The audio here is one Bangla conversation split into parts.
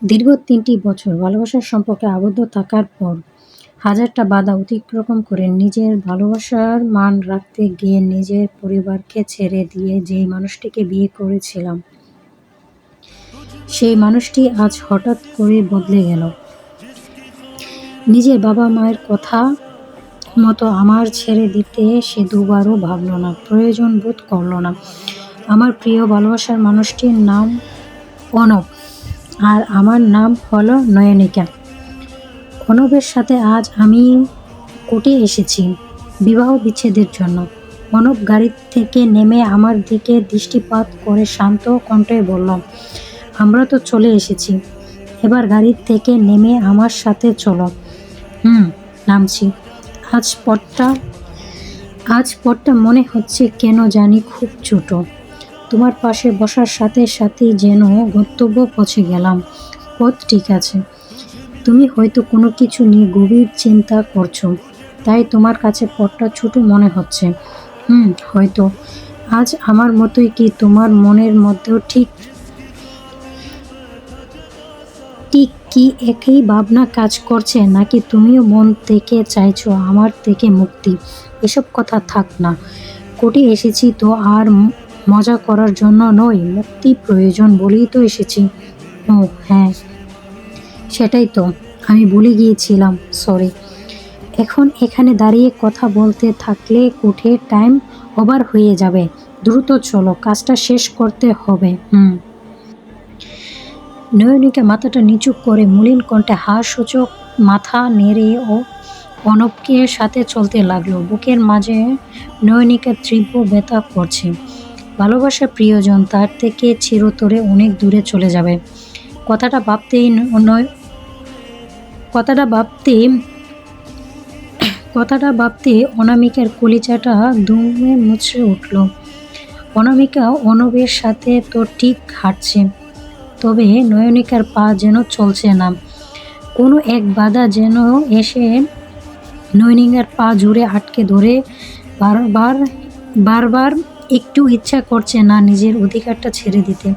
দীর্ঘ ৩টি বছর ভালোবাসার সম্পর্কে আবদ্ধ থাকার পর হাজারটা বাধা অতিক্রম করে নিজের ভালোবাসার মান রাখতে গিয়ে নিজের পরিবারকে ছেড়ে দিয়ে যেই মানুষটিকে বিয়ে করেছিলাম, সেই মানুষটি আজ হঠাৎ করে বদলে গেল। নিজের বাবা-মায়ের কথা মতো আমার ছেড়ে দিতে সে দুবারও ভাবল না, প্রয়োজন বোধ করল না। আমার প্রিয় ভালোবাসার মানুষটির নাম অনব, আর আমার নাম হলো নয়নিকা। অনবের সাথে আজ আমি কোর্টে এসেছি বিবাহ বিচ্ছেদের জন্য। অনব গাড়ি থেকে নেমে আমার দিকে দৃষ্টিপাত করে শান্ত কণ্ঠে বলল, আমরা তো চলে এসেছি, এবার গাড়ি থেকে নেমে আমার সাথে চলো। নামছি। আজ পথটা মনে হচ্ছে কেন জানি খুব ছোট। তোমার পাশে বসার সাথে সাথেই যেন গন্তব্য পৌঁছে গেলাম। পথ ঠিক আছে, তুমি হয়তো কোনো কিছু নিয়ে গভীর চিন্তা করছো, তাই তোমার কাছে পথটা ছোট মনে হচ্ছে। হয়তো। আজ আমার মতোই কি তোমার মনের মধ্যেও ঠিক কি একই ভাবনা কাজ করছে, নাকি তুমিও মন থেকে চাইছো আমার থেকে মুক্তি? এসব কথা থাক না। কোর্টে এসেছি তো আর মজা করার জন্য নয়, মুক্তি প্রয়োজন বলেই তো এসেছি। ও হ্যাঁ, সেটাই তো, আমি ভুলে গিয়েছিলাম, সরি। এখন এখানে দাঁড়িয়ে কথা বলতে থাকলে কোর্টের টাইম ওভার হয়ে যাবে। দ্রুত চলো, কাজটা শেষ করতে হবে। নয়নিকা মাথাটা নিচু করে মলিন কণ্ঠে হাস্যসূচক মাথা নেড়ে ও অনবকে সাথে চলতে লাগলো। বুকের মাঝে নয়নিকার তীব্র ব্যথা করছে। ভালোবাসার প্রিয়জন তার থেকে চিরতরে অনেক দূরে চলে যাবে। কথাটা ভাবতে অনামিকার কলিজাটা দুমে মুচড়ে উঠল। অনামিকা অনবের সাথে তো ঠিক হাঁটছে, তবে নয়নিকার পা যেন চলছে না। কোনো এক বাধা যেন এসে নয়নিকার পা জোরে আটকে ধরে। বারবার একটু ইচ্ছা করছে না নিজের অধিকারটা ছেড়ে দিতে।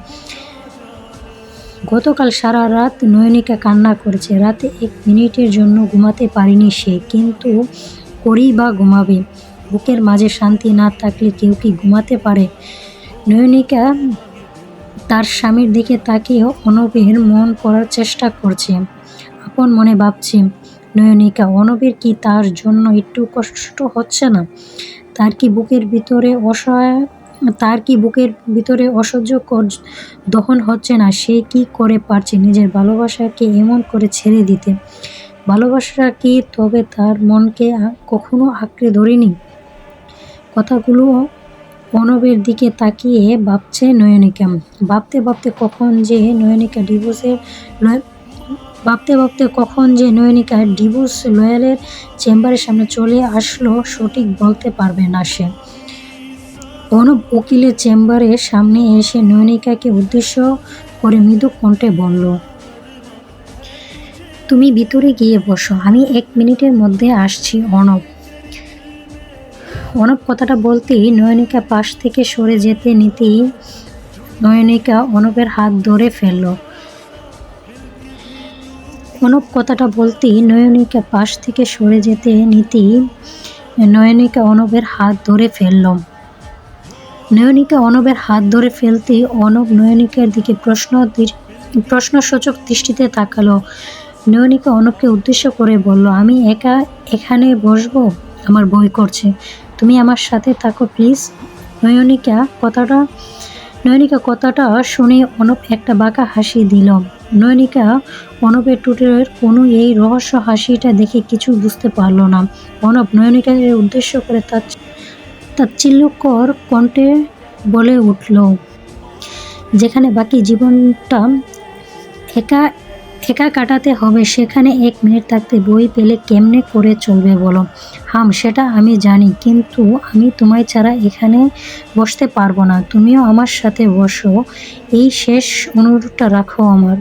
গতকাল সারা রাত নয়নিকা কান্না করেছে। রাতে 1 মিনিটের জন্য ঘুমাতে পারেনি সে, কিন্তু করেই বা ঘুমাবে? বুকের মাঝে শান্তি না থাকলে কেউ কি ঘুমাতে পারে? নয়নিকা তার স্বামীর দিকে তাকিয়ে অনবের মন পড়ার চেষ্টা করছে। আপন মনে ভাবছে, নয়নিকা, অনবের কি তার জন্য একটু কষ্ট হচ্ছে না? তার কি বুকের ভিতরে অসহ্যকর দহন হচ্ছে না? সে কি করে পারছে নিজের ভালোবাসাকে এমন করে ছেড়ে দিতে? ভালোবাসা কি তবে তার মনকে কখনো আঁকড়ে ধরেনি? কথাগুলো অনবের দিকে তাকিয়ে ভাবছে নয়নিকা। ভাবতে ভাবতে কখন যে নয়নিকা ডিভোর্স লয়ারের চেম্বারের সামনে চলে আসলো সঠিক বলতে পারবে না সে। অনব উকিলের চেম্বারের সামনে এসে নয়নিকাকে উদ্দেশ্য করে মৃদু কণ্ঠে বলল, তুমি ভিতরে গিয়ে বসো, আমি 1 মিনিটের মধ্যে আসছি। অনব কথাটা বলতেই নয়নিকা পাশ থেকে সরে যেতে নিতেই নয়নিকা অনবের হাত ধরে ফেলল। নয়নিকা অনবের হাত ধরে ফেলতেই অনব নয়নিকার দিকে প্রশ্নসূচক দৃষ্টিতে তাকালো। নয়নিকা অনবকে উদ্দেশ্য করে বলল, আমি একা এখানে বসবো? আমার ভয় করছে, তুমি আমার সাথে থাকো প্লিজ। নয়নিকা কথাটা শুনে অনব একটা বাঁকা হাসি দিল। নয়নিকা অনবের ঠোঁটের কোনো এই রহস্য হাসিটা দেখে কিছু বুঝতে পারল না। অনব নয়নিকাকে উদ্দেশ্য করে তাচ্ছিল্যকর কণ্ঠে বলে উঠল, যেখানে বাকি জীবনটা একা কাটাতে হবে, সেখানে 1 মিনিট থাকতে বই পেলে কেমনে করে চলবে বলো? সেটা আমি জানি, কিন্তু আমি তোমায় ছাড়া এখানে বসতে পারবো না। তুমিও আমার সাথে বসো, এই শেষ অনুরোধটা রাখো আমার।